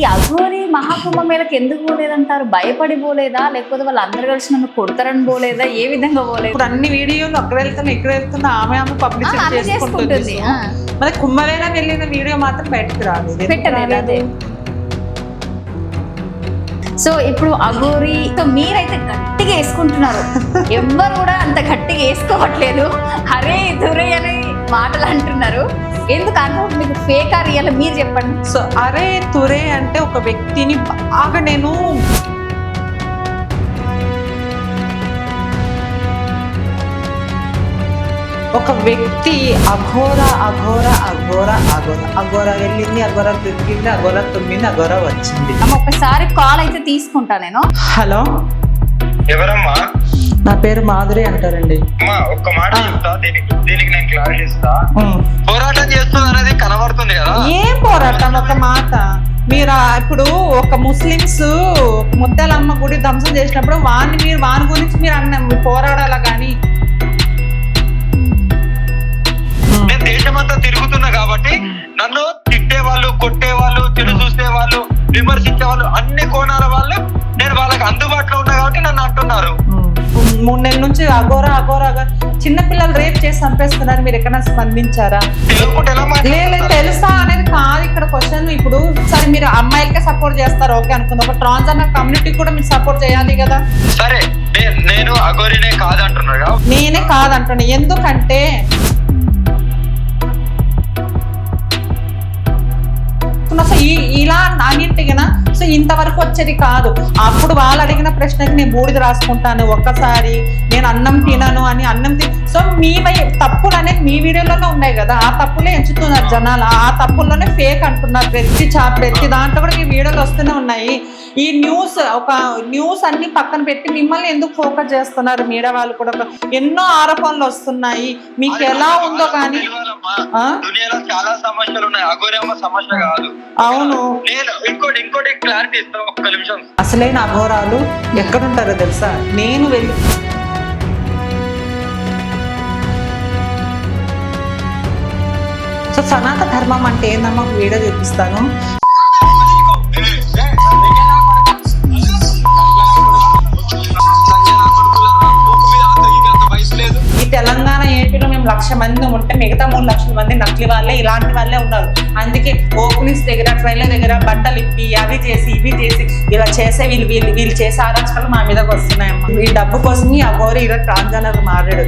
ఈ అఘోరి మహాకుంభమేళకి ఎందుకు పోలేదంటారు? భయపడి పోలేదా, లేకపోతే వాళ్ళు అందరు కలిసి నన్ను కొడతారని పోలేదా, ఏ విధంగా పోలేదు? ఇప్పుడు అన్ని వీడియోలు అక్కడ వెళ్తున్నా ఇక్కడ వెళ్తున్నా ఆమె పబ్లిసిటీ చేసుకుంటుంది. మరి కుంభమేళ వెళ్ళిన వీడియో మాత్రం బయటకు రాలేదు, పెట్టలేదు అదే. సో ఇప్పుడు అఘోరి మీరైతే గట్టిగా వేసుకుంటున్నారు, ఎవ్వరు కూడా అంత గట్టిగా వేసుకోవట్లేదు. హరే దురే అని మాటలు అంటున్నారు. ఎందుకు అనుభవం మీకు ఫేక్ ఆ రియల్ మీరు చెప్పండి. సో అరే తురే అంటే ఒక వ్యక్తిని బాగా నేను ఒక వ్యక్తి అఘోర అఘోర అఘోర అఘోర అఘోర వెళ్ళింది, అఘోర దొరికింది, అఘోర తుమ్మింది, అఘోర వచ్చింది. ఒకసారి కాల్ అయితే తీసుకుంటా నేను. హలో, ఎవరమ్మా? నా పేరు మాధురి అంటారండి. ఒక్క మాట చెప్తా, దీనికి నేను క్లారిటీ ఇస్తా. పోరాటం చేస్తుంది అనేది కనబడుతుంది కదా. ఏం పోరాటం? ఒక మాట, మీరు ఇప్పుడు ఒక ముస్లిమ్స్ ముద్దలమ్మ గుడి ధ్వంసం చేసినప్పుడు వాని గురించి మీరు అన్న పోరాడాలా కానీ? నేను దేశమంతా తిరుగుతున్నా కాబట్టి నన్ను తిట్టేవాళ్ళు, కొట్టేవాళ్ళు, చెడు చూసే వాళ్ళు, విమర్శించే వాళ్ళు, అన్ని కోణాల వాళ్ళు నేను వాళ్ళకి అందుబాటులో ఉన్నా కాబట్టి నన్ను అంటున్నారు. 3 నెలల నుంచి అఘోర అఘోర చిన్నపిల్లలు రేప్ చేసి చంపేస్తున్నారు, మీరు ఎక్కడైనా స్పందించారా? లేదు తెలుసా అనేది కాదు ఇక్కడ క్వశ్చన్. ఇప్పుడు సరే మీరు అమ్మాయిలకే సపోర్ట్ చేస్తారు ఓకే అనుకుంది, ఒక ట్రాన్స్జెండర్ కమ్యూనిటీ కూడా మీరు సపోర్ట్ చేయాలి కదా. సరే నేను అఘోరినే కాదంటున్నా. నేనే కాదంటున్నా, ఎందుకంటే ఇలా అన్నింటిగా సో ఇంతవరకు వచ్చేది కాదు. అప్పుడు వాళ్ళు అడిగిన ప్రశ్నకి నేను బూడిద రాసుకుంటాను, ఒక్కసారి నేను అన్నం తినను అని సో మీ తప్పులు అనేది మీ వీడియోలోనే ఉన్నాయి కదా, ఆ తప్పులే ఎంచుతున్నారు జనాలు, ఆ తప్పుల్లోనే ఫేక్ అంటున్నారు. ప్రతి దాంట్లో కూడా మీ వీడియోలు వస్తూనే ఉన్నాయి. ఈ న్యూస్ అన్ని పక్కన పెట్టి మిమ్మల్ని ఎందుకు ఫోకస్ చేస్తున్నారు? మీడియా వాళ్ళు కూడా ఎన్నో ఆరోపణలు వస్తున్నాయి, మీకు ఎలా ఉందో కానీ. చాలా సమస్యలు ఉన్నాయి, అఘోరేమో సమస్య కాదు. అవును, ఇంకోటి క్లారిటీ ఇస్తా ఒక్క నిమిషం. అసలైన అఘోరాలు ఎక్కడుంటారో తెలుసా? నేను వెళ్ళి సో సనాతన ధర్మం అంటే ఏందమ్మా వీడియో చూపిస్తాను. ఈ తెలంగాణ ఏపీలో మేము 1,00,000 మంది ఉంటే మిగతా 3 లక్షల మంది నకిలీ వాళ్ళే, ఇలాంటి వాళ్ళే ఉన్నారు. అందుకే ఓపెనింగ్స్ దగ్గర ట్రైలర్ దగ్గర బట్టలు ఇప్పి అవి చేసి ఇవి చేసి ఇలా చేసే వీళ్ళు చేసే ఆలోచనలు మా మీదకి వస్తున్నాయమ్మా. ఈ డబ్బు కోసం ఈ అఘోరి ఇలా ట్రాన్స్జెండర్ మారాడు.